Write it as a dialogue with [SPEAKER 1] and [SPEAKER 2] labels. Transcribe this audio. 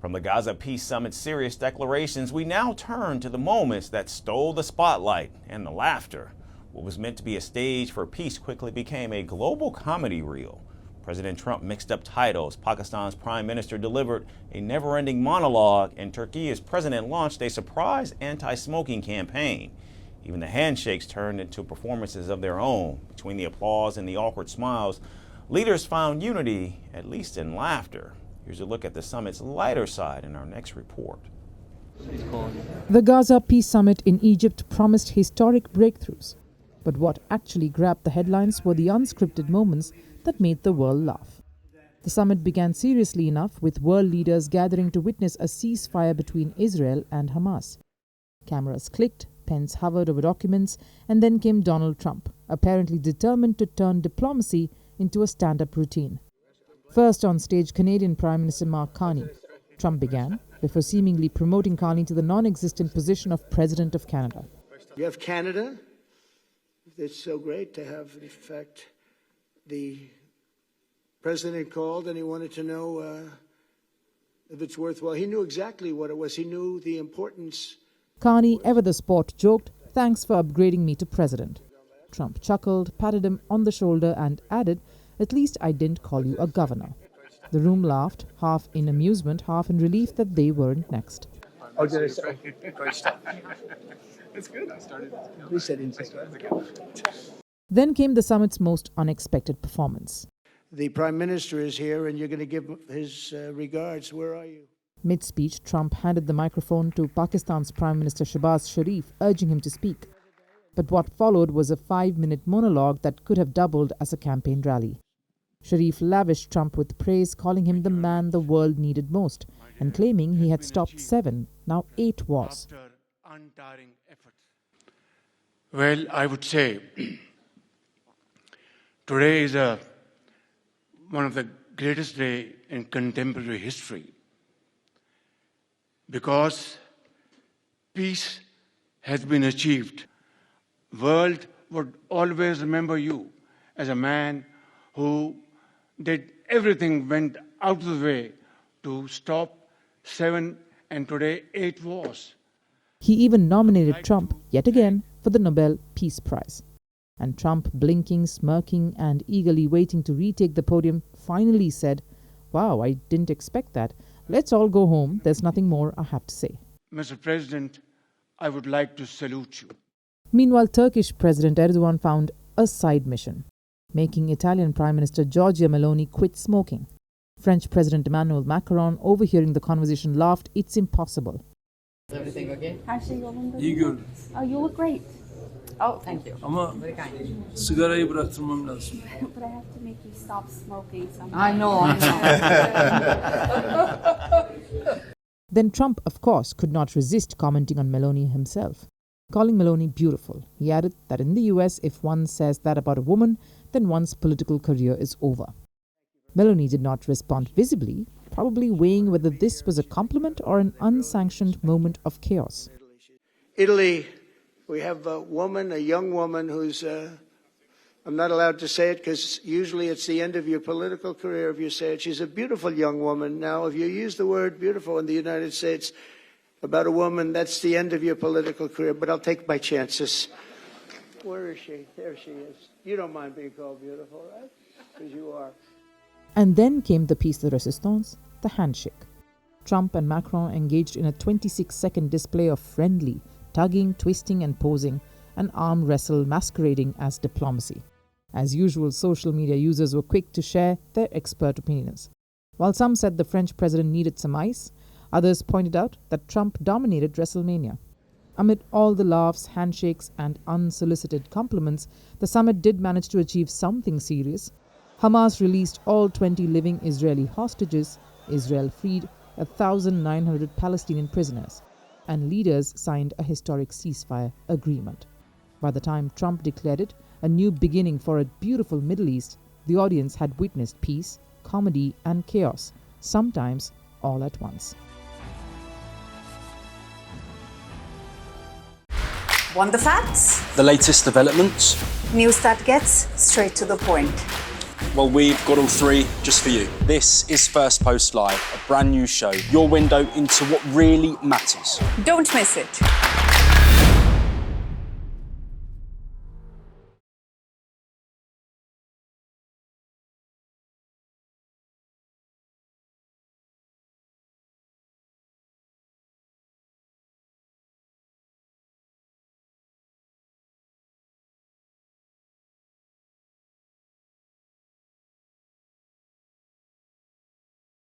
[SPEAKER 1] From the Gaza Peace Summit's serious declarations, we now turn to the moments that stole the spotlight and the laughter. What was meant to be a stage for peace quickly became a global comedy reel. President Trump mixed up titles, Pakistan's prime minister delivered a never-ending monologue, and Turkiye's president launched a surprise anti-smoking campaign. Even the handshakes turned into performances of their own. Between the applause and the awkward smiles, leaders found unity, at least in laughter. Here's a look at the summit's lighter side in our next report.
[SPEAKER 2] The Gaza Peace Summit in Egypt promised historic breakthroughs. But what actually grabbed the headlines were the unscripted moments that made the world laugh. The summit began seriously enough with world leaders gathering to witness a ceasefire between Israel and Hamas. Cameras clicked, pens hovered over documents, and then came Donald Trump, apparently determined to turn diplomacy into a stand-up routine. First on stage, Canadian Prime Minister Mark Carney. Trump began, before seemingly promoting Carney to the non-existent position of President of Canada.
[SPEAKER 3] You have Canada. It's so great to have, in fact, the president called and he wanted to know if it's worthwhile. He knew exactly what it was. He knew the importance.
[SPEAKER 2] Carney, ever the sport, joked, "Thanks for upgrading me to president." Trump chuckled, patted him on the shoulder and added, "At least I didn't call you a governor." The room laughed, half in amusement, half in relief that they weren't next.
[SPEAKER 3] Oh, did I say?
[SPEAKER 4] Great stuff. It's good. I started.
[SPEAKER 3] We said inside.
[SPEAKER 2] Then came the summit's most unexpected performance.
[SPEAKER 3] The prime minister is here and you're going to give his regards. Where are you?
[SPEAKER 2] Mid-speech, Trump handed the microphone to Pakistan's Prime Minister Shehbaz Sharif, urging him to speak. But what followed was a 5-minute monologue that could have doubled as a campaign rally. Sharif lavished Trump with praise, calling him the man the world needed most, and claiming he had stopped 7, now 8 wars.
[SPEAKER 5] Untiring effort. Well, I would say today is one of the greatest days in contemporary history because peace has been achieved. World would always remember you as a man who did everything, went out of the way to stop 7 and today 8 wars.
[SPEAKER 2] He even nominated Trump, yet again, for the Nobel Peace Prize. And Trump, blinking, smirking, and eagerly waiting to retake the podium, finally said, "Wow, I didn't expect that. Let's all go home. There's nothing more I have to say."
[SPEAKER 5] Mr. President, I would like to salute you.
[SPEAKER 2] Meanwhile, Turkish President Erdogan found a side mission, making Italian Prime Minister Giorgia Meloni quit smoking. French President Emmanuel Macron, overhearing the conversation, laughed, "It's impossible."
[SPEAKER 6] Is everything okay?
[SPEAKER 7] Her şey yolunda.
[SPEAKER 6] İyi gördüm.
[SPEAKER 7] Oh, you look great.
[SPEAKER 6] Oh, thank you.
[SPEAKER 7] Ama
[SPEAKER 6] sigarayı bıraktırmam lazım.
[SPEAKER 7] But I have to make you stop smoking somehow.
[SPEAKER 6] I know.
[SPEAKER 2] Then Trump, of course, could not resist commenting on Meloni himself, calling Meloni beautiful. He added that in the US, if one says that about a woman, then one's political career is over. Meloni did not respond visibly, probably weighing whether this was a compliment or an unsanctioned moment of chaos.
[SPEAKER 3] Italy, we have a woman, a young woman who's, I'm not allowed to say it because usually it's the end of your political career if you say it. She's a beautiful young woman. Now, if you use the word beautiful in the United States about a woman, that's the end of your political career, but I'll take my chances. Where is she? There she is. You don't mind being called beautiful, right? Because you are.
[SPEAKER 2] And then came the piece de resistance, the handshake. Trump and Macron engaged in a 26-second display of friendly, tugging, twisting and posing, an arm wrestle masquerading as diplomacy. As usual, social media users were quick to share their expert opinions. While some said the French president needed some ice, others pointed out that Trump dominated WrestleMania. Amid all the laughs, handshakes and unsolicited compliments, the summit did manage to achieve something serious. Hamas released all 20 living Israeli hostages, Israel freed 1,900 Palestinian prisoners, and leaders signed a historic ceasefire agreement. By the time Trump declared it a new beginning for a beautiful Middle East, the audience had witnessed peace, comedy and chaos, sometimes all at once.
[SPEAKER 8] Want the facts?
[SPEAKER 9] The latest developments.
[SPEAKER 8] News that gets straight to the point. Well, we've got all three just for you. This is Firstpost Live, a brand new show, your window into what really matters.
[SPEAKER 9] Don't miss it.